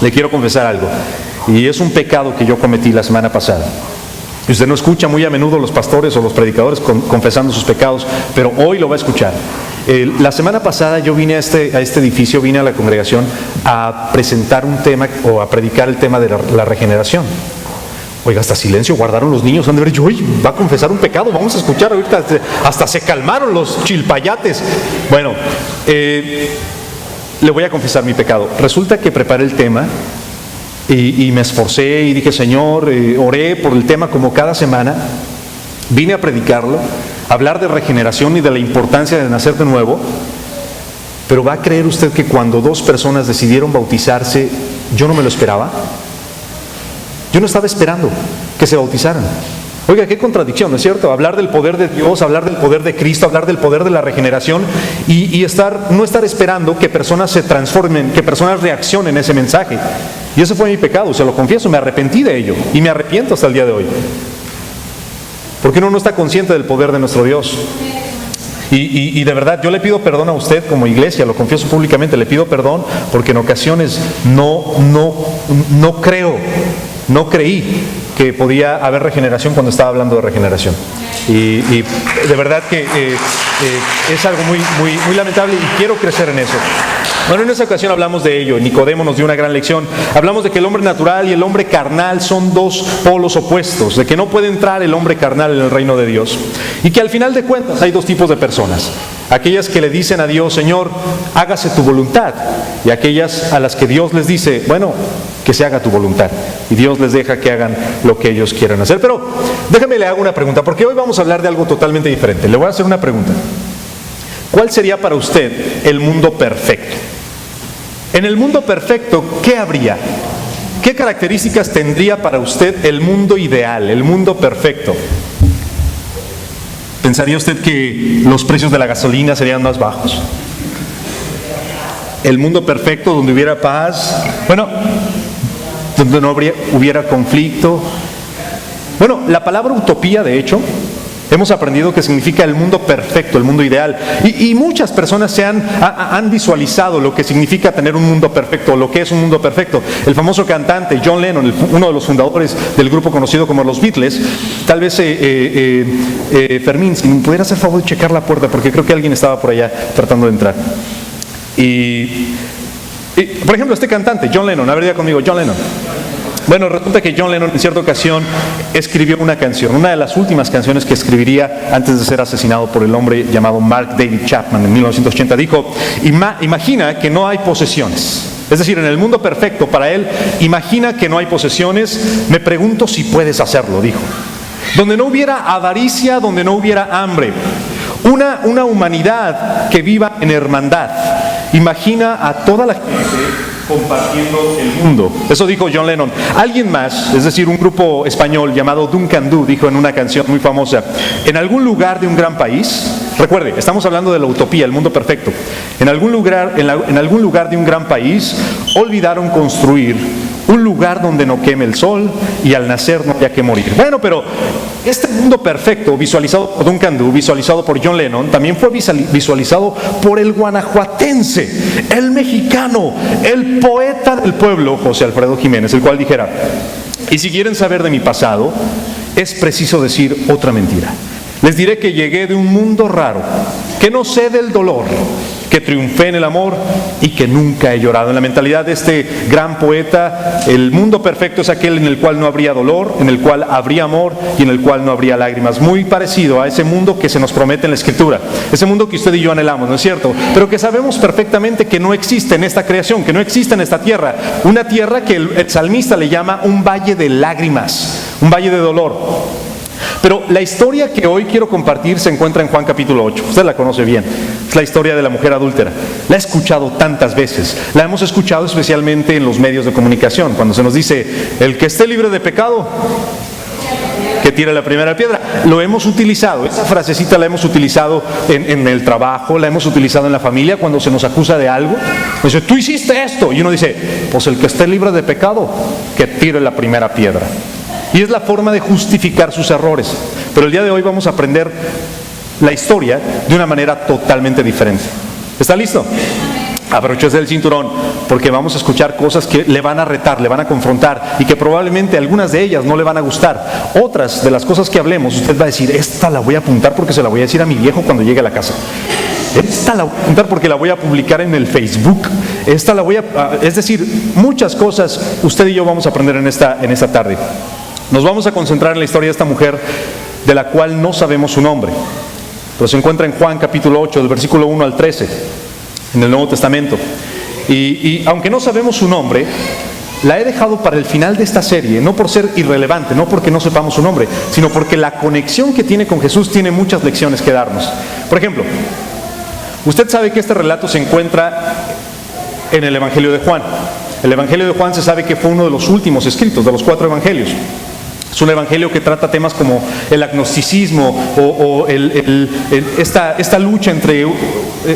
Le quiero confesar algo, y es un pecado que yo cometí la semana pasada. Y usted no escucha muy a menudo los pastores o los predicadores confesando sus pecados, pero hoy lo va a escuchar. La semana pasada yo vine a este edificio, vine a la congregación a presentar un tema o a predicar el tema de la regeneración. Oiga, hasta silencio guardaron los niños, han de ver, va a confesar un pecado, vamos a escuchar ahorita, hasta se calmaron los chilpayates. Bueno, le voy a confesar mi pecado. Resulta que preparé el tema y me esforcé y dije, Señor, oré por el tema como cada semana, vine a predicarlo, a hablar de regeneración y de la importancia de nacer de nuevo. Pero ¿va a creer usted que cuando 2 personas decidieron bautizarse, yo no me lo esperaba? Yo no estaba esperando que se bautizaran. Oiga, qué contradicción, ¿no es cierto? Hablar del poder de Dios, hablar del poder de Cristo, hablar del poder de la regeneración y no estar esperando que personas se transformen, que personas reaccionen a ese mensaje. Y ese fue mi pecado, se lo confieso, me arrepentí de ello y me arrepiento hasta el día de hoy. Porque uno no está consciente del poder de nuestro Dios. Y de verdad, yo le pido perdón a usted como iglesia, lo confieso públicamente, le pido perdón porque en ocasiones no creí que podía haber regeneración cuando estaba hablando de regeneración. Y de verdad que es algo muy lamentable y quiero crecer en eso. Bueno, en esa ocasión hablamos de ello. Nicodemo nos dio una gran lección. Hablamos de que el hombre natural y el hombre carnal son 2 polos opuestos, de que no puede entrar el hombre carnal en el reino de Dios. Y que al final de cuentas hay 2 tipos de personas. Aquellas que le dicen a Dios, Señor, hágase tu voluntad. Y aquellas a las que Dios les dice, bueno, que se haga tu voluntad. Y Dios les deja que hagan lo que ellos quieran hacer. Pero déjame le hago una pregunta, porque hoy vamos a hablar de algo totalmente diferente. Le voy a hacer una pregunta. ¿Cuál sería para usted el mundo perfecto? En el mundo perfecto, ¿qué habría? ¿Qué características tendría para usted el mundo ideal, el mundo perfecto? ¿Pensaría usted que los precios de la gasolina serían más bajos? El mundo perfecto donde hubiera paz, bueno, donde no hubiera conflicto. Bueno, la palabra utopía, de hecho, hemos aprendido que significa el mundo perfecto, el mundo ideal. Y muchas personas han visualizado lo que significa tener un mundo perfecto, lo que es un mundo perfecto. El famoso cantante John Lennon, uno de los fundadores del grupo conocido como los Beatles, tal vez Fermín, si me pudiera hacer favor de checar la puerta, porque creo que alguien estaba por allá tratando de entrar. Por ejemplo, este cantante, John Lennon, a ver, diga conmigo, John Lennon. Bueno, resulta que John Lennon en cierta ocasión escribió una canción, una de las últimas canciones que escribiría antes de ser asesinado por el hombre llamado Mark David Chapman en 1980. Dijo, imagina que no hay posesiones. Es decir, en el mundo perfecto para él, imagina que no hay posesiones, me pregunto si puedes hacerlo, dijo. Donde no hubiera avaricia, donde no hubiera hambre. Una humanidad que viva en hermandad. Imagina a toda la gente compartiendo el mundo. Eso dijo John Lennon. Alguien más, es decir, un grupo español llamado Duncan Du, dijo en una canción muy famosa, en algún lugar de un gran país, recuerde, estamos hablando de la utopía, el mundo perfecto, en algún lugar de un gran país, olvidaron construir un lugar donde no queme el sol y al nacer no haya que morir. Bueno, pero este mundo perfecto, visualizado por Duncan Du, visualizado por John Lennon, también fue visualizado por el guanajuatense, el mexicano, el poeta del pueblo, José Alfredo Jiménez, el cual dijera, y si quieren saber de mi pasado, es preciso decir otra mentira. Les diré que llegué de un mundo raro, que no sé del dolor, que triunfé en el amor y que nunca he llorado. En la mentalidad de este gran poeta, el mundo perfecto es aquel en el cual no habría dolor, en el cual habría amor y en el cual no habría lágrimas. Muy parecido a ese mundo que se nos promete en la Escritura, ese mundo que usted y yo anhelamos, ¿no es cierto? Pero que sabemos perfectamente que no existe en esta creación, que no existe en esta tierra. Una tierra que el salmista le llama un valle de lágrimas, un valle de dolor. Pero la historia que hoy quiero compartir se encuentra en Juan capítulo 8. Usted la conoce bien. Es la historia de la mujer adúltera. La he escuchado tantas veces. La hemos escuchado especialmente en los medios de comunicación, cuando se nos dice, el que esté libre de pecado, que tire la primera piedra. Lo hemos utilizado, esa frasecita la hemos utilizado en el trabajo, la hemos utilizado en la familia cuando se nos acusa de algo. Dice, tú hiciste esto. Y uno dice, pues el que esté libre de pecado, que tire la primera piedra. Y es la forma de justificar sus errores. Pero el día de hoy vamos a aprender la historia de una manera totalmente diferente. ¿Está listo? Abróchese el cinturón, porque vamos a escuchar cosas que le van a retar, le van a confrontar y que probablemente algunas de ellas no le van a gustar. Otras de las cosas que hablemos, usted va a decir, esta la voy a apuntar porque se la voy a decir a mi viejo cuando llegue a la casa. Esta la voy a apuntar porque la voy a publicar en el Facebook. Esta la voy a... Es decir, muchas cosas usted y yo vamos a aprender en esta tarde. Nos vamos a concentrar en la historia de esta mujer de la cual no sabemos su nombre, pero se encuentra en Juan capítulo 8, del versículo 1 al 13. En el Nuevo Testamento. Y aunque no sabemos su nombre, la he dejado para el final de esta serie, no por ser irrelevante, no porque no sepamos su nombre, sino porque la conexión que tiene con Jesús tiene muchas lecciones que darnos. Por ejemplo, usted sabe que este relato se encuentra en el Evangelio de Juan. El Evangelio de Juan se sabe que fue uno de los últimos escritos de los 4 evangelios. Es un evangelio que trata temas como el agnosticismo o esta lucha entre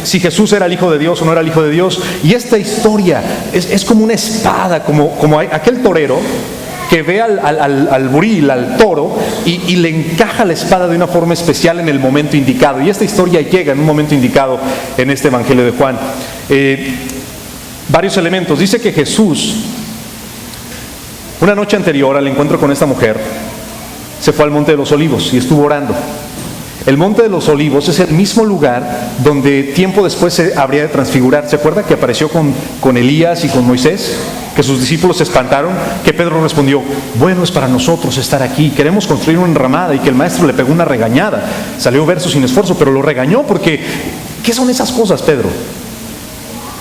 si Jesús era el Hijo de Dios o no era el Hijo de Dios. Y esta historia es como una espada, como aquel torero que ve al buril, al toro, y le encaja la espada de una forma especial en el momento indicado. Y esta historia llega en un momento indicado en este evangelio de Juan. Varios elementos. Dice que Jesús, una noche anterior al encuentro con esta mujer, se fue al Monte de los Olivos y estuvo orando. El Monte de los Olivos es el mismo lugar donde tiempo después se habría de transfigurar. ¿Se acuerda que apareció con Elías y con Moisés? Que sus discípulos se espantaron, que Pedro respondió, bueno, es para nosotros estar aquí, queremos construir una enramada, y que el maestro le pegó una regañada. Salió verso sin esfuerzo, pero lo regañó porque, ¿qué son esas cosas, Pedro?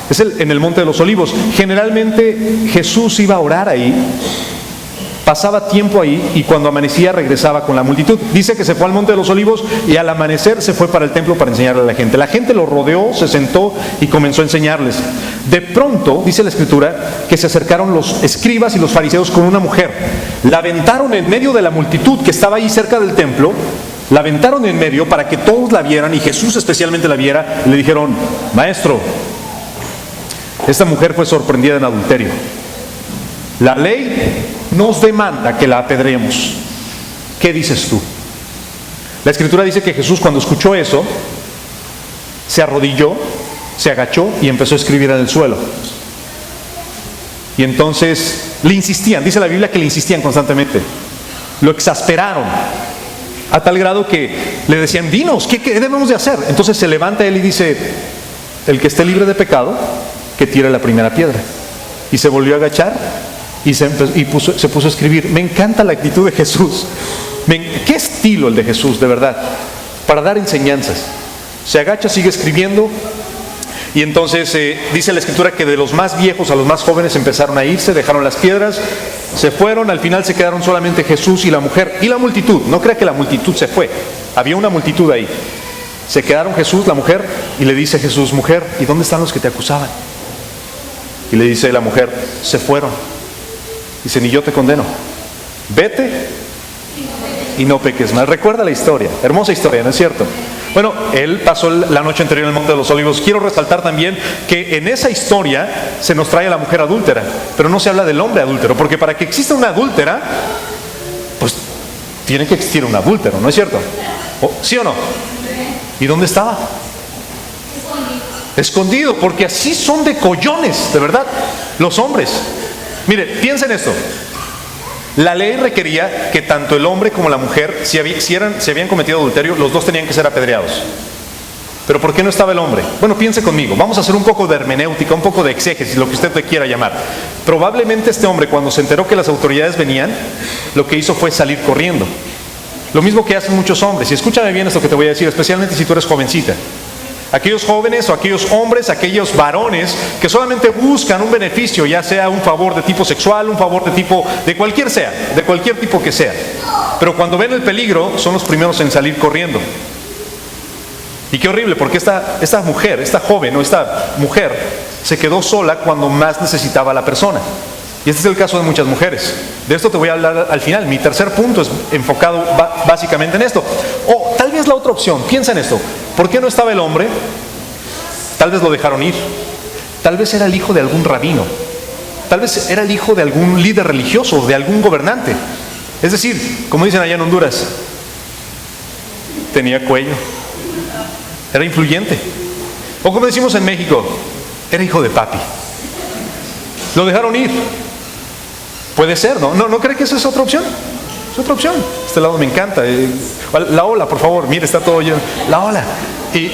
Es en el Monte de los Olivos. Generalmente Jesús iba a orar ahí, pasaba tiempo ahí, y cuando amanecía regresaba con la multitud. Dice que se fue al Monte de los Olivos y al amanecer se fue para el templo para enseñarle a la gente. La gente lo rodeó, se sentó y comenzó a enseñarles. De pronto, dice la Escritura, que se acercaron los escribas y los fariseos con una mujer. La aventaron en medio de la multitud que estaba ahí cerca del templo. La aventaron en medio para que todos la vieran, y Jesús especialmente la viera. Y le dijeron, maestro, esta mujer fue sorprendida en adulterio. La ley nos demanda que la apedreemos. ¿Qué dices tú? La Escritura dice que Jesús, cuando escuchó eso, se arrodilló, se agachó y empezó a escribir en el suelo. Y entonces le insistían, dice la Biblia que le insistían constantemente. Lo exasperaron a tal grado que le decían, dinos, ¿qué debemos de hacer? Entonces se levanta él y dice, el que esté libre de pecado, que tire la primera piedra. Y se volvió a agachar y se puso a escribir. Me encanta la actitud de Jesús. ¿Qué estilo el de Jesús, de verdad? Para dar enseñanzas. Se agacha, sigue escribiendo. Y entonces dice la Escritura que de los más viejos a los más jóvenes empezaron a irse, dejaron las piedras, se fueron. Al final se quedaron solamente Jesús y la mujer y la multitud. No crea que la multitud se fue, había una multitud ahí. Se quedaron Jesús, la mujer, y le dice Jesús, mujer, ¿y dónde están los que te acusaban? Y le dice la mujer, se fueron. Dice, ni yo te condeno, vete y no peques más. Recuerda la historia, hermosa historia, ¿no es cierto? Bueno, él pasó la noche anterior en el Monte de los Olivos. Quiero resaltar también que en esa historia se nos trae a la mujer adúltera, pero no se habla del hombre adúltero, porque para que exista una adúltera, pues tiene que existir un adúltero, ¿no es cierto? ¿Sí o no? ¿Y dónde estaba? Escondido, porque así son de collones, de verdad, los hombres. Mire, piensen esto. La ley requería que tanto el hombre como la mujer, si habían cometido adulterio, los dos tenían que ser apedreados. ¿Pero por qué no estaba el hombre? Bueno, piense conmigo, vamos a hacer un poco de hermenéutica, un poco de exégesis, lo que usted le quiera llamar. Probablemente este hombre, cuando se enteró que las autoridades venían, lo que hizo fue salir corriendo. Lo mismo que hacen muchos hombres. Y escúchame bien esto que te voy a decir, especialmente si tú eres jovencita. Aquellos jóvenes o aquellos hombres, aquellos varones que solamente buscan un beneficio, ya sea un favor de tipo sexual, un favor de cualquier tipo que sea. Pero cuando ven el peligro, son los primeros en salir corriendo. Y qué horrible, porque esta mujer, esta joven o esta mujer, se quedó sola cuando más necesitaba a la persona. Y este es el caso de muchas mujeres. De esto te voy a hablar al final. Mi tercer punto es enfocado básicamente en esto. O tal vez la otra opción, piensa en esto. ¿Por qué no estaba el hombre? Tal vez lo dejaron ir. Tal vez era el hijo de algún rabino. Tal vez era el hijo de algún líder religioso, de algún gobernante. Es decir, como dicen allá en Honduras, tenía cuello. Era influyente. O como decimos en México, era hijo de papi. Lo dejaron ir. Puede ser, ¿no? ¿No cree que esa es otra opción? Es otra opción. Este lado me encanta. La ola, por favor. Mire, está todo lleno. La ola. Y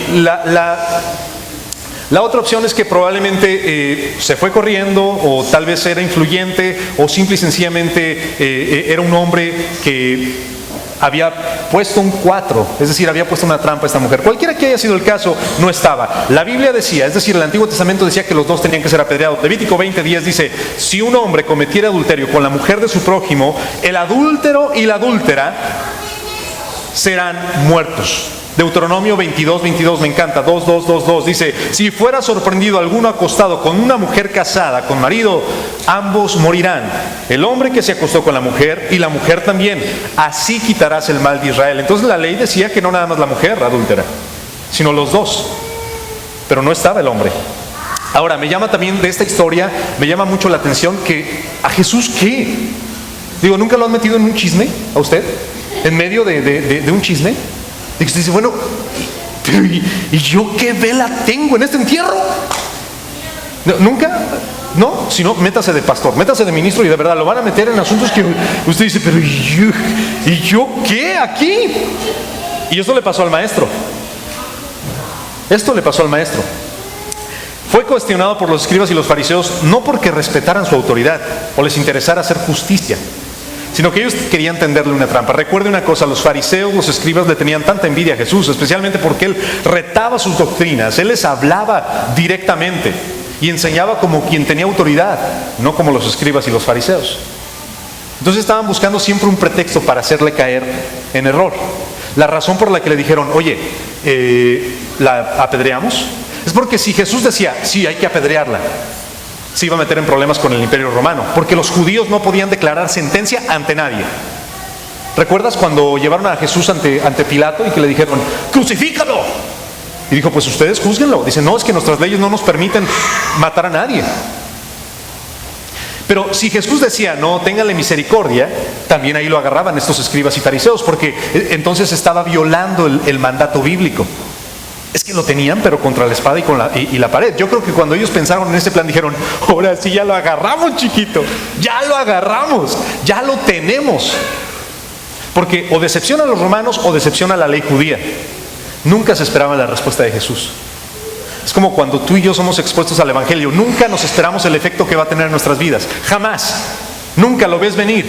la otra opción es que probablemente se fue corriendo, o tal vez era influyente, o simple y sencillamente era un hombre que había puesto un 4, es decir, había puesto una trampa a esta mujer. Cualquiera que haya sido el caso, no estaba. La Biblia decía, es decir, el Antiguo Testamento decía que los dos tenían que ser apedreados. Levítico 20:10 dice: si un hombre cometiera adulterio con la mujer de su prójimo, el adúltero y la adúltera serán muertos. Deuteronomio 22:22, me encanta, 2 dice: si fuera sorprendido alguno acostado con una mujer casada, con marido, ambos morirán. El hombre que se acostó con la mujer y la mujer también, así quitarás el mal de Israel. Entonces la ley decía que no nada más la mujer adúltera, sino los dos, pero no estaba el hombre. Ahora, me llama también de esta historia, me llama mucho la atención que a Jesús, ¿qué? Digo, ¿nunca lo han metido en un chisme a usted? ¿En medio de un chisme? Y usted dice, bueno, pero ¿y yo qué vela tengo en este entierro? No, ¿nunca? No, si no, métase de pastor, métase de ministro, y de verdad lo van a meter en asuntos que usted dice, pero ¿y yo qué aquí? Y esto le pasó al maestro. Esto le pasó al maestro. Fue cuestionado por los escribas y los fariseos, no porque respetaran su autoridad o les interesara hacer justicia, sino que ellos querían tenderle una trampa. Recuerde una cosa, los fariseos, los escribas le tenían tanta envidia a Jesús, especialmente porque Él retaba sus doctrinas, Él les hablaba directamente y enseñaba como quien tenía autoridad, no como los escribas y los fariseos. Entonces estaban buscando siempre un pretexto para hacerle caer en error. La razón por la que le dijeron, oye, ¿la apedreamos? Es porque si Jesús decía, sí, hay que apedrearla, se iba a meter en problemas con el Imperio Romano, porque los judíos no podían declarar sentencia ante nadie. ¿Recuerdas cuando llevaron a Jesús ante Pilato y que le dijeron, crucifícalo? Y dijo, pues ustedes júzguenlo. Dice, no, es que nuestras leyes no nos permiten matar a nadie. Pero si Jesús decía, no, ténganle misericordia, también ahí lo agarraban estos escribas y fariseos, porque entonces estaba violando el mandato bíblico. Es que lo tenían, pero contra la espada y la pared. Yo creo que cuando ellos pensaron en ese plan, dijeron, ahora sí ya lo agarramos, chiquito, ya lo agarramos, ya lo tenemos. Porque o decepciona a los romanos o decepciona a la ley judía. Nunca se esperaba la respuesta de Jesús. Es como cuando tú y yo somos expuestos al Evangelio, nunca nos esperamos el efecto que va a tener en nuestras vidas, jamás, nunca lo ves venir,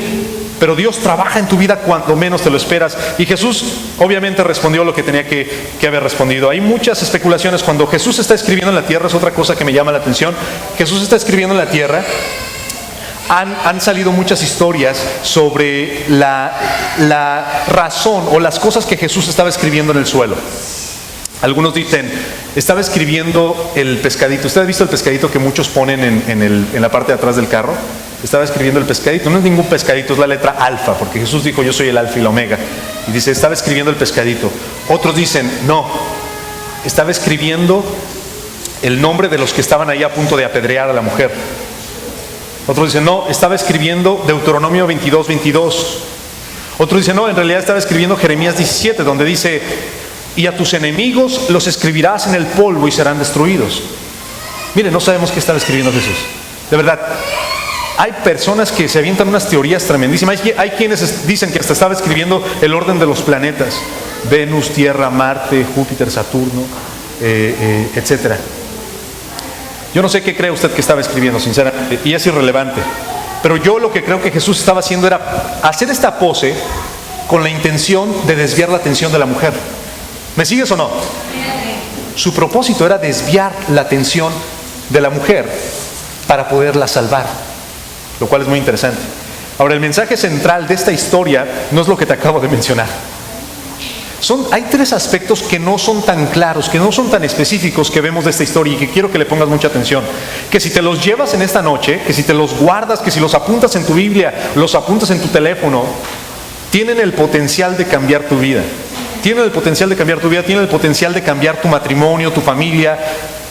pero Dios trabaja en tu vida cuando menos te lo esperas. Y Jesús obviamente respondió lo que tenía que haber respondido. Hay muchas especulaciones. Cuando Jesús está escribiendo en la tierra, es otra cosa que me llama la atención. Jesús está escribiendo en la tierra. Han salido muchas historias sobre la razón o las cosas que Jesús estaba escribiendo en el suelo. Algunos dicen, estaba escribiendo el pescadito. ¿Usted ha visto el pescadito que muchos ponen en la parte de atrás del carro? Estaba escribiendo el pescadito. No es ningún pescadito, es la letra alfa, porque Jesús dijo, yo soy el alfa y la omega. Y dice, estaba escribiendo el pescadito. Otros dicen, no, estaba escribiendo el nombre de los que estaban ahí a punto de apedrear a la mujer. Otros dicen, no, estaba escribiendo Deuteronomio 22:22. Otros dicen, no, en realidad estaba escribiendo Jeremías 17, donde dice, y a tus enemigos los escribirás en el polvo y serán destruidos. Mire, no sabemos qué estaba escribiendo Jesús. De verdad, hay personas que se avientan unas teorías tremendísimas. Hay quienes dicen que hasta estaba escribiendo el orden de los planetas: Venus, Tierra, Marte, Júpiter, Saturno, etcétera. Yo no sé qué cree usted que estaba escribiendo, sinceramente, y es irrelevante. Pero yo lo que creo que Jesús estaba haciendo era hacer esta pose con la intención de desviar la atención de la mujer. ¿Me sigues o no? Su propósito era desviar la atención de la mujer para poderla salvar, lo cual es muy interesante. Ahora, el mensaje central de esta historia no es lo que te acabo de mencionar. Hay tres aspectos que no son tan claros, que no son tan específicos que vemos de esta historia y que quiero que le pongas mucha atención. Que si te los llevas en esta noche, que si te los guardas, que si los apuntas en tu Biblia, los apuntas en tu teléfono, tienen el potencial de cambiar tu vida. Tienen el potencial de cambiar tu vida, tienen el potencial de cambiar tu matrimonio, tu familia,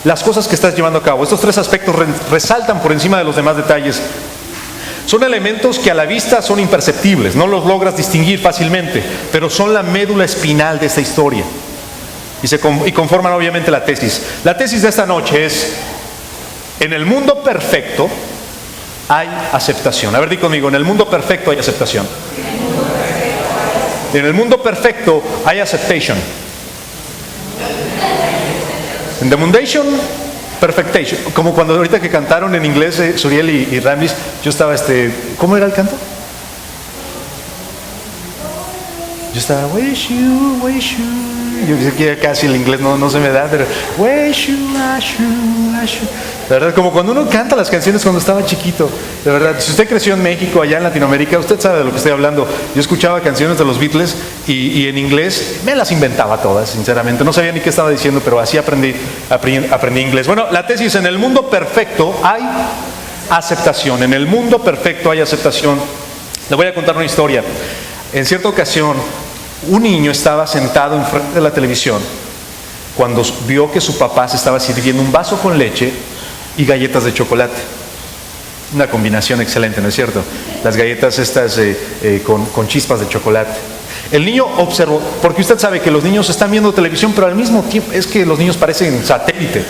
las cosas que estás llevando a cabo. Estos tres aspectos resaltan por encima de los demás detalles. Son elementos que a la vista son imperceptibles, no los logras distinguir fácilmente, pero son la médula espinal de esta historia y conforman obviamente la tesis. La tesis de esta noche es: En el mundo perfecto hay aceptación. A ver, di conmigo, en el mundo perfecto hay aceptación. En el mundo perfecto hay acceptation. En demundation, perfectation. Como cuando ahorita que cantaron en inglés Suriel y Ramis, yo estaba ¿cómo era el canto? Yo estaba, wish you. Yo sé que casi el inglés no se me da, pero wish you. De verdad, como cuando uno canta las canciones cuando estaba chiquito. De verdad, si usted creció en México, allá en Latinoamérica, usted sabe de lo que estoy hablando. Yo escuchaba canciones de los Beatles y en inglés me las inventaba todas, sinceramente. No sabía ni qué estaba diciendo, pero así aprendí inglés. Bueno, la tesis: en el mundo perfecto hay aceptación. En el mundo perfecto hay aceptación. Le voy a contar una historia. En cierta ocasión, un niño estaba sentado enfrente de la televisión cuando vio que su papá se estaba sirviendo un vaso con leche y galletas de chocolate. Una combinación excelente, ¿no es cierto? Las galletas estas con chispas de chocolate. El niño observó, porque usted sabe que los niños están viendo televisión, pero al mismo tiempo es que los niños parecen satélite.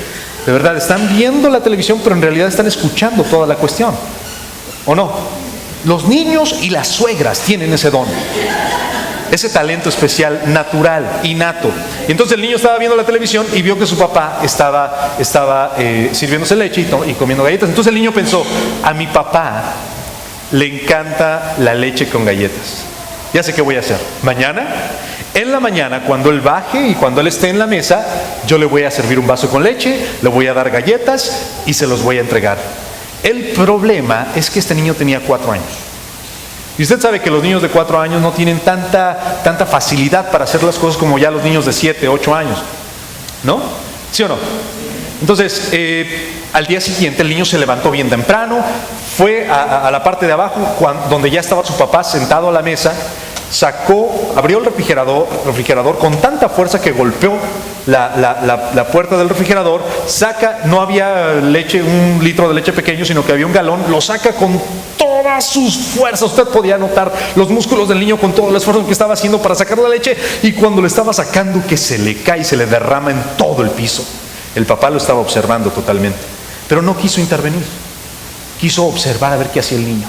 De verdad, están viendo la televisión, pero en realidad están escuchando toda la cuestión. ¿O no? Los niños y las suegras tienen ese don, ese talento especial, natural, innato. Y entonces el niño estaba viendo la televisión y vio que su papá estaba sirviéndose leche y comiendo galletas. Entonces el niño pensó, a mi papá le encanta la leche con galletas. Ya sé qué voy a hacer. Mañana, en la mañana, cuando él baje y cuando él esté en la mesa, yo le voy a servir un vaso con leche, le voy a dar galletas y se los voy a entregar. El problema es que este niño tenía 4 años. Y usted sabe que los niños de 4 años no tienen tanta facilidad para hacer las cosas como ya los niños de 7, 8 años. ¿No? ¿Sí o no? Entonces, al día siguiente el niño se levantó bien temprano, fue a la parte de abajo donde ya estaba su papá sentado a la mesa, abrió el refrigerador con tanta fuerza que golpeó la puerta del refrigerador, no había leche, 1 litro de leche pequeño, sino que había 1 galón, lo saca con todas sus fuerzas. Usted podía notar los músculos del niño con todo el esfuerzo que estaba haciendo para sacar la leche, y cuando le estaba sacando, que se le cae y se le derrama en todo el piso. El papá lo estaba observando totalmente, pero no quiso intervenir, quiso observar a ver qué hacía el niño.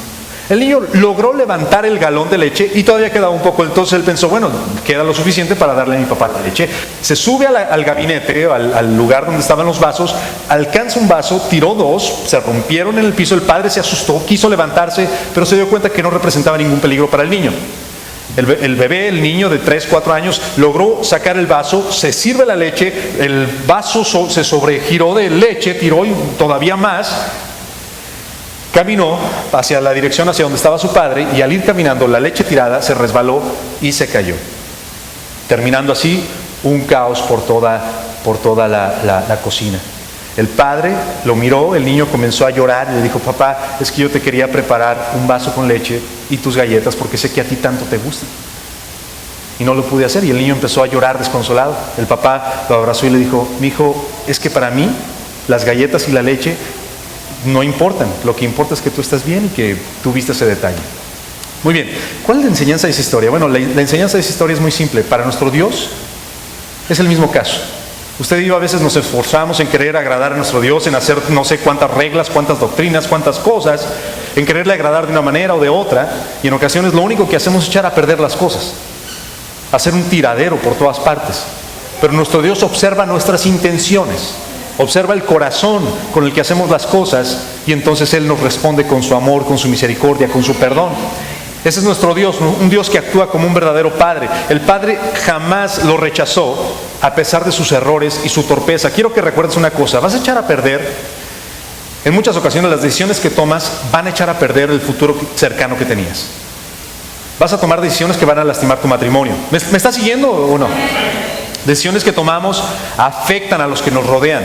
El niño logró levantar el galón de leche y todavía quedaba un poco, entonces él pensó, bueno, queda lo suficiente para darle a mi papá la leche. Se sube al gabinete, al lugar donde estaban los vasos, alcanza un vaso, tiró 2, se rompieron en el piso, el padre se asustó, quiso levantarse, pero se dio cuenta que no representaba ningún peligro para el niño. El bebé, el niño de 3, 4 años, logró sacar el vaso, se sirve la leche, el vaso se sobregiró de leche, tiró todavía más. Caminó hacia la dirección hacia donde estaba su padre, y al ir caminando, la leche tirada se resbaló y se cayó, terminando así un caos por toda la cocina. El padre lo miró, el niño comenzó a llorar y le dijo, papá, es que yo te quería preparar un vaso con leche y tus galletas porque sé que a ti tanto te gustan. Y no lo pude hacer, y el niño empezó a llorar desconsolado. El papá lo abrazó y le dijo, mijo, es que para mí las galletas y la leche no importan, lo que importa es que tú estás bien y que tú viste ese detalle. Muy bien, ¿cuál es la enseñanza de esa historia? Bueno, la enseñanza de esa historia es muy simple. Para nuestro Dios es el mismo caso. Usted y yo a veces nos esforzamos en querer agradar a nuestro Dios, en hacer no sé cuántas reglas, cuántas doctrinas, cuántas cosas, en quererle agradar de una manera o de otra, y en ocasiones lo único que hacemos es echar a perder las cosas, hacer un tiradero por todas partes. Pero nuestro Dios observa nuestras intenciones, observa el corazón con el que hacemos las cosas, y entonces Él nos responde con su amor, con su misericordia, con su perdón. Ese es nuestro Dios, un Dios que actúa como un verdadero Padre. El Padre jamás lo rechazó a pesar de sus errores y su torpeza. Quiero que recuerdes una cosa: vas a echar a perder, en muchas ocasiones las decisiones que tomas van a echar a perder el futuro cercano que tenías. Vas a tomar decisiones que van a lastimar tu matrimonio. ¿Me estás siguiendo o no? Decisiones que tomamos afectan a los que nos rodean.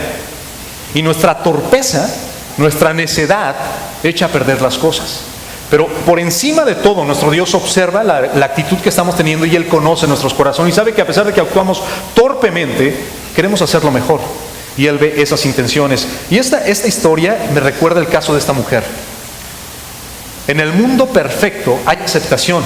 Y nuestra torpeza, nuestra necedad, echa a perder las cosas. Pero por encima de todo, nuestro Dios observa la actitud que estamos teniendo, y Él conoce nuestros corazones y sabe que a pesar de que actuamos torpemente, queremos hacerlo mejor. Y Él ve esas intenciones. Y esta historia me recuerda el caso de esta mujer. En el mundo perfecto hay aceptación.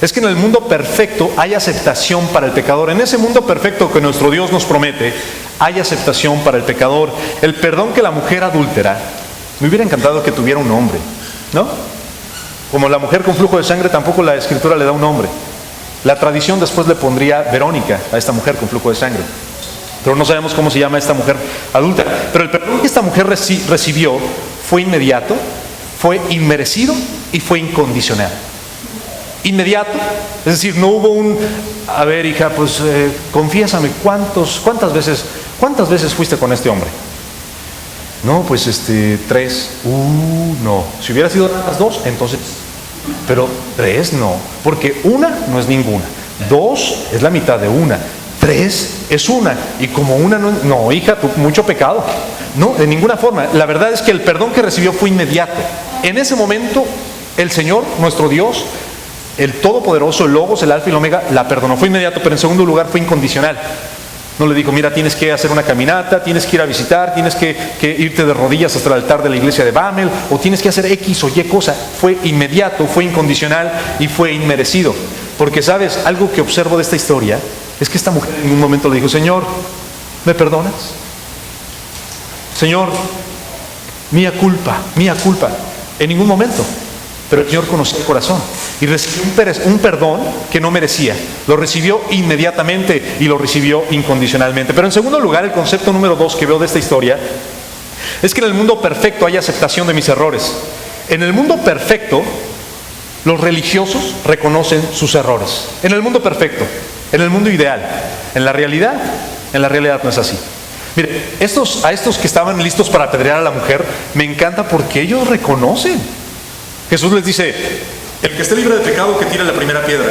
Es que en el mundo perfecto hay aceptación para el pecador. En ese mundo perfecto que nuestro Dios nos promete, hay aceptación para el pecador. El perdón que la mujer adúltera Me hubiera encantado que tuviera un nombre, ¿no? Como la mujer con flujo de sangre, tampoco la Escritura le da un nombre. La tradición después le pondría Verónica a esta mujer con flujo de sangre. Pero no sabemos cómo se llama esta mujer adulta. Pero el perdón que esta mujer recibió fue inmediato, fue inmerecido y fue incondicional. Inmediato, es decir, no hubo a ver, hija, pues confiésame, ¿cuántas veces fuiste con este hombre? No, pues 3. No, si hubiera sido las 2, entonces, pero 3 no, porque 1 no es ninguna, 2 es la mitad de 1, 3 es 1, y como 1 no, hija, mucho pecado. No, de ninguna forma. La verdad es que el perdón que recibió fue inmediato. En ese momento, el Señor, nuestro Dios, el Todopoderoso, el Logos, el Alfa y el Omega, la perdonó. Fue inmediato, pero en segundo lugar fue incondicional. No le dijo, mira, tienes que hacer una caminata, tienes que ir a visitar, tienes que irte de rodillas hasta el altar de la iglesia de Bamel, o tienes que hacer X o Y cosa. Fue inmediato, fue incondicional y fue inmerecido. Porque, ¿sabes? Algo que observo de esta historia es que esta mujer en un momento le dijo, Señor, ¿me perdonas? Señor, mía culpa. En ningún momento. Pero el Señor conocía el corazón y recibió un perdón que no merecía. Lo recibió inmediatamente y lo recibió incondicionalmente. Pero en segundo lugar, el concepto número 2 que veo de esta historia es que en el mundo perfecto hay aceptación de mis errores. En el mundo perfecto, los religiosos reconocen sus errores. En el mundo perfecto, en el mundo ideal. En la realidad no es así. Mire, a estos que estaban listos para apedrear a la mujer, me encanta porque ellos reconocen. Jesús les dice, el que esté libre de pecado que tire la primera piedra.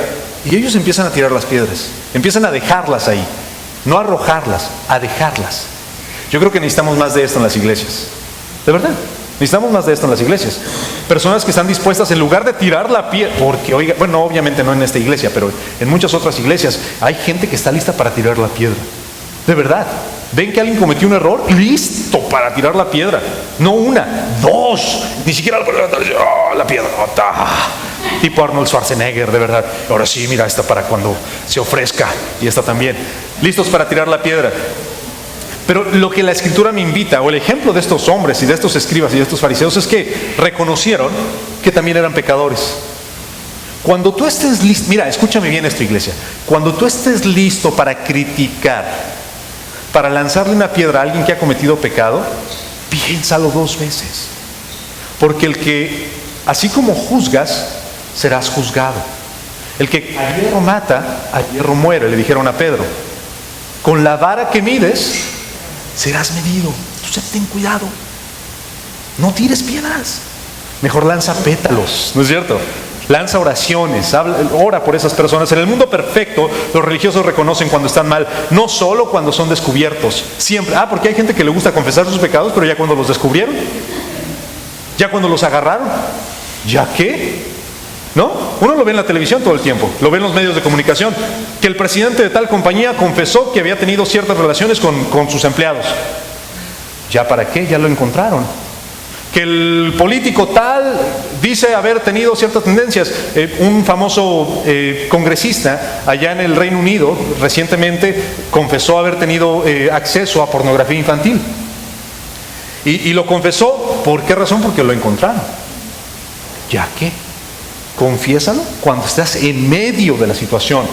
Y ellos empiezan a tirar las piedras, empiezan a dejarlas ahí, no a arrojarlas, a dejarlas. Yo creo que necesitamos más de esto en las iglesias, de verdad, necesitamos más de esto en las iglesias. Personas que están dispuestas, en lugar de tirar la piedra, porque oiga, bueno, obviamente no en esta iglesia, pero en muchas otras iglesias hay gente que está lista para tirar la piedra, de verdad. Ven que alguien cometió un error, listo para tirar la piedra. No 1, 2, ni siquiera la piedra. Tipo Arnold Schwarzenegger, de verdad. Ahora sí, mira, esta para cuando se ofrezca. Y esta también. Listos para tirar la piedra. Pero lo que la Escritura me invita, o el ejemplo de estos hombres y de estos escribas y de estos fariseos, es que reconocieron que también eran pecadores. Cuando tú estés listo, mira, escúchame bien esto, iglesia. Cuando tú estés listo para criticar, para lanzarle una piedra a alguien que ha cometido pecado, piénsalo 2 veces. Porque el que, así como juzgas, serás juzgado. El que a hierro mata, a hierro muere, le dijeron a Pedro. Con la vara que mides, serás medido. Tú ten cuidado. No tires piedras. Mejor lanza pétalos, ¿no es cierto? Lanza oraciones, ora por esas personas. En el mundo perfecto, los religiosos reconocen cuando están mal, no solo cuando son descubiertos, siempre. Porque hay gente que le gusta confesar sus pecados, pero ya cuando los descubrieron, ya cuando los agarraron, ¿ya qué? ¿No? Uno lo ve en la televisión todo el tiempo, lo ve en los medios de comunicación, que el presidente de tal compañía confesó que había tenido ciertas relaciones con sus empleados. ¿Ya para qué? Ya lo encontraron. Que el político tal dice haber tenido ciertas tendencias. Un famoso congresista allá en el Reino Unido recientemente confesó haber tenido acceso a pornografía infantil. Y lo confesó, ¿por qué razón? Porque lo encontraron. ¿Ya qué? Confiésalo cuando estás en medio de la situación.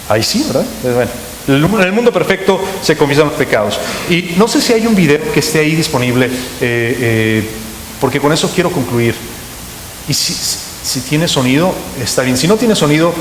Ahí sí, ¿verdad? Bueno. En el mundo perfecto se confiesan los pecados. Y no sé si hay un video que esté ahí disponible, porque con eso quiero concluir. Y si tiene sonido, está bien. Si no tiene sonido...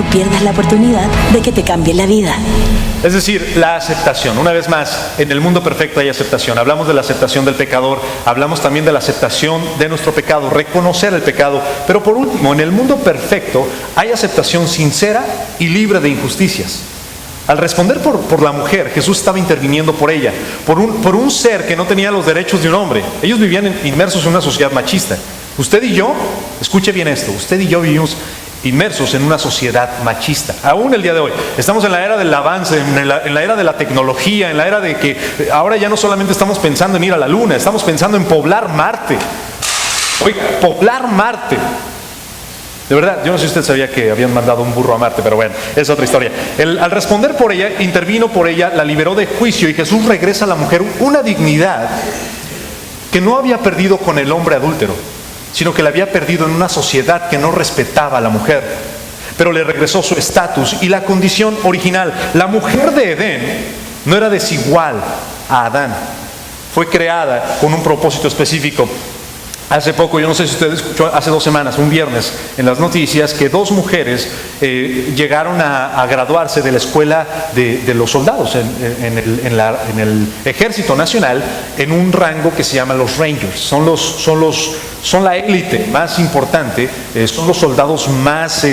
pierdas la oportunidad de que te cambie la vida. Es decir, la aceptación. Una vez más, en el mundo perfecto hay aceptación. Hablamos de la aceptación del pecador, hablamos también de la aceptación de nuestro pecado, reconocer el pecado. Pero por último, en el mundo perfecto hay aceptación sincera y libre de injusticias. Al responder por la mujer, Jesús estaba interviniendo por ella, por un ser que no tenía los derechos de un hombre. Ellos vivían inmersos en una sociedad machista. Usted y yo, escuche bien esto, usted y yo vivimos inmersos en una sociedad machista. Aún el día de hoy. Estamos en la era del avance, en la era de la tecnología, en la era de que ahora ya no solamente estamos pensando en ir a la luna, estamos pensando en poblar Marte. Oiga, poblar Marte. De verdad, yo no sé si usted sabía que habían mandado un burro a Marte, pero bueno, es otra historia. Al responder por ella, intervino por ella, la liberó de juicio y Jesús regresa a la mujer una dignidad que no había perdido con el hombre adúltero, sino que la había perdido en una sociedad que no respetaba a la mujer, pero le regresó su estatus y la condición original. La mujer de Edén no era desigual a Adán, fue creada con un propósito específico. Hace poco, yo no sé si usted escuchó, hace 2 semanas, un viernes, en las noticias, que 2 mujeres llegaron a graduarse de la escuela de los soldados en el Ejército Nacional, en un rango que se llama los Rangers. Son la élite más importante, son los soldados más...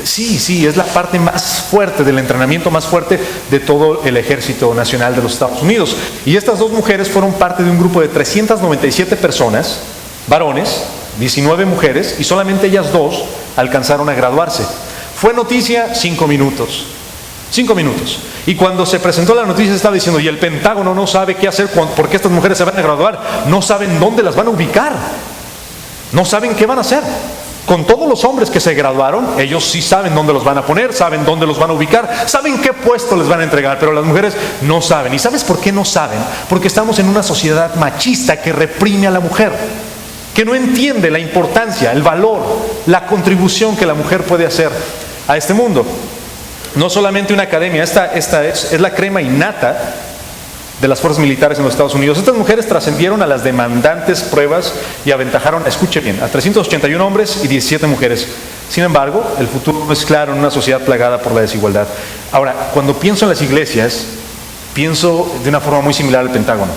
Sí, es la parte más fuerte del entrenamiento más fuerte de todo el Ejército Nacional de los Estados Unidos. Y estas 2 mujeres fueron parte de un grupo de 397 personas, varones, 19 mujeres, y solamente ellas 2 alcanzaron a graduarse. Fue noticia 5 minutos. 5 minutos. Y cuando se presentó la noticia estaba diciendo, y el Pentágono no sabe qué hacer porque estas mujeres se van a graduar, no saben dónde las van a ubicar, no saben qué van a hacer. Con todos los hombres que se graduaron, ellos sí saben dónde los van a poner, saben dónde los van a ubicar, saben qué puesto les van a entregar, pero las mujeres no saben. ¿Y sabes por qué no saben? Porque estamos en una sociedad machista que reprime a la mujer, que no entiende la importancia, el valor, la contribución que la mujer puede hacer a este mundo. No solamente una academia, esta es la crema innata de las fuerzas militares en los Estados Unidos. Estas mujeres trascendieron a las demandantes pruebas y aventajaron, escuche bien, a 381 hombres y 17 mujeres. Sin embargo, el futuro no es claro en una sociedad plagada por la desigualdad. Ahora, cuando pienso en las iglesias, pienso de una forma muy similar al Pentágono.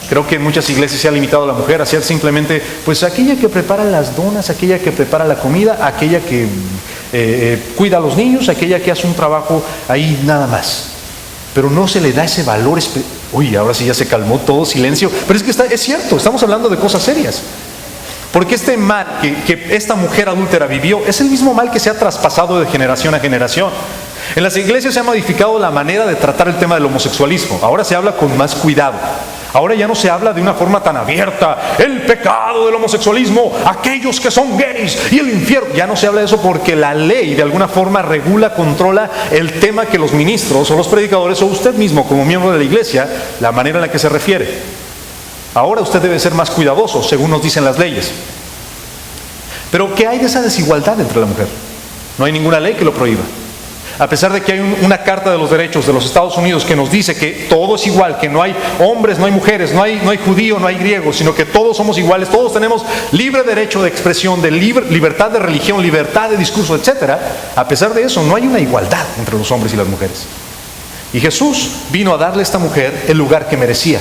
Creo que en muchas iglesias se ha limitado a la mujer a ser simplemente, pues aquella que prepara las donas, aquella que prepara la comida, aquella que cuida a los niños, aquella que hace un trabajo ahí nada más. Pero no se le da ese valor. Uy, ahora sí ya se calmó todo, silencio. Pero es que es cierto, estamos hablando de cosas serias. Porque este mal que esta mujer adúltera vivió es el mismo mal que se ha traspasado de generación a generación. En las iglesias se ha modificado la manera de tratar el tema del homosexualismo. Ahora se habla con más cuidado. Ahora ya no se habla de una forma tan abierta. El pecado del homosexualismo, aquellos que son gays y el infierno. Ya no se habla de eso porque la ley de alguna forma regula, controla el tema que los ministros o los predicadores o usted mismo como miembro de la iglesia, la manera en la que se refiere. Ahora usted debe ser más cuidadoso, según nos dicen las leyes. Pero ¿qué hay de esa desigualdad entre la mujer? No hay ninguna ley que lo prohíba. A pesar de que hay una Carta de los Derechos de los Estados Unidos que nos dice que todo es igual, que no hay hombres, no hay mujeres, no hay judío, no hay griego, sino que todos somos iguales, todos tenemos libre derecho de expresión, de libertad de religión, libertad de discurso, etc. A pesar de eso, no hay una igualdad entre los hombres y las mujeres. Y Jesús vino a darle a esta mujer el lugar que merecía.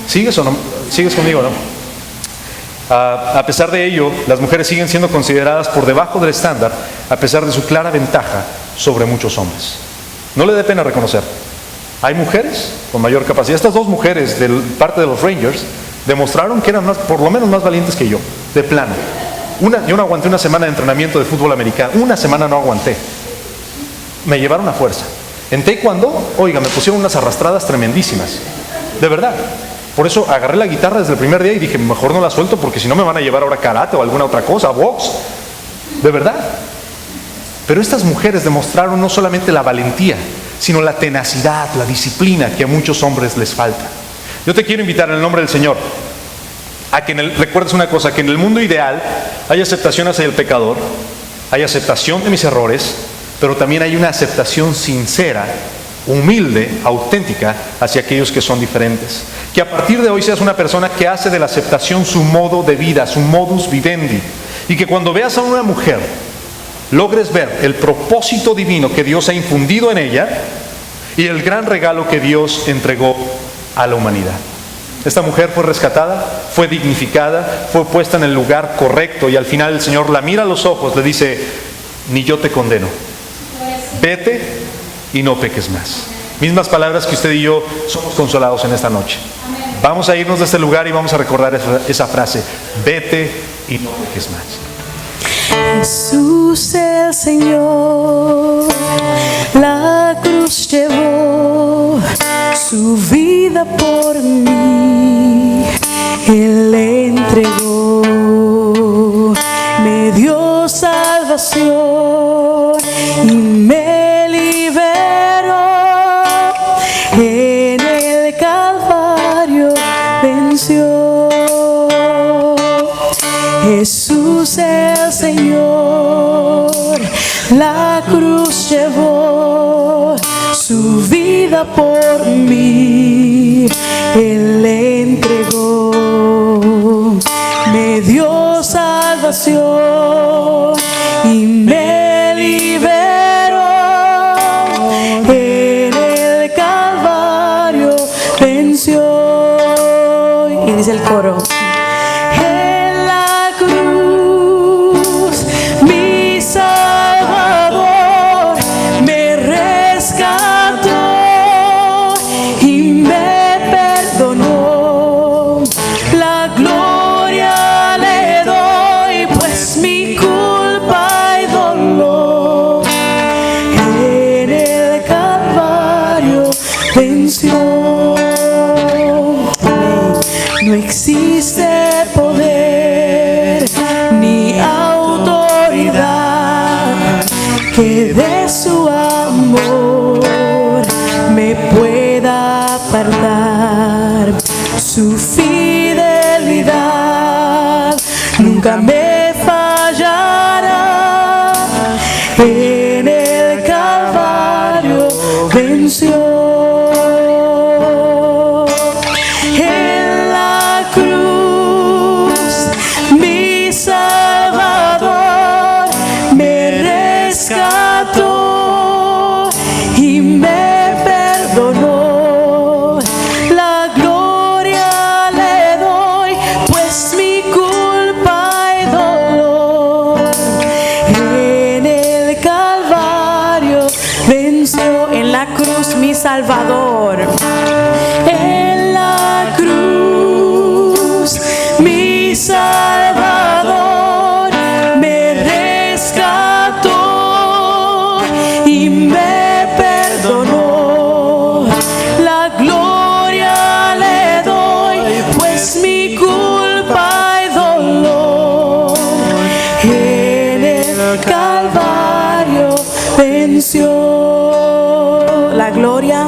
¿Sigues o no? ¿Sigues conmigo o no? A pesar de ello, las mujeres siguen siendo consideradas por debajo del estándar, a pesar de su clara ventaja sobre muchos hombres. No le dé pena reconocer. Hay mujeres con mayor capacidad. Estas 2 mujeres de parte de los Rangers demostraron que eran por lo menos más valientes que yo, de plano. Yo no aguanté una semana de entrenamiento de fútbol americano. Una semana no aguanté. Me llevaron a fuerza. En taekwondo, oiga, me pusieron unas arrastradas tremendísimas. De verdad. Por eso agarré la guitarra desde el primer día y dije, mejor no la suelto porque si no me van a llevar ahora a karate o alguna otra cosa, a box. De verdad. Pero estas mujeres demostraron no solamente la valentía, sino la tenacidad, la disciplina que a muchos hombres les falta. Yo te quiero invitar en el nombre del Señor a que recuerdes una cosa, que en el mundo ideal hay aceptación hacia el pecador, hay aceptación de mis errores, pero también hay una aceptación sincera, humilde, auténtica hacia aquellos que son diferentes. Que a partir de hoy seas una persona que hace de la aceptación su modo de vida, su modus vivendi. Y que cuando veas a una mujer, logres ver el propósito divino que Dios ha infundido en ella y el gran regalo que Dios entregó a la humanidad. Esta mujer fue rescatada, fue dignificada, fue puesta en el lugar correcto y al final el Señor la mira a los ojos, le dice: ni yo te condeno, vete y no peques más. Mismas palabras que usted y yo somos consolados en esta noche. Vamos a irnos de este lugar y vamos a recordar esa frase: vete y no peques más. Jesús el Señor, la cruz llevó, su vida por mí, Él le entregó, me dio salvación y me liberó, en el Calvario venció. Jesús el Señor, la cruz llevó, su vida por mí, Él le entregó, me dio salvación y me liberó, en el Calvario venció. Y dice el coro: no existe poder ni autoridad que de su amor me pueda apartar. Su fidelidad nunca me fallará, en el Calvario venció. Salvador, en la cruz, mi Salvador me rescató y me perdonó. La gloria le doy, pues mi culpa y dolor en el Calvario venció. La gloria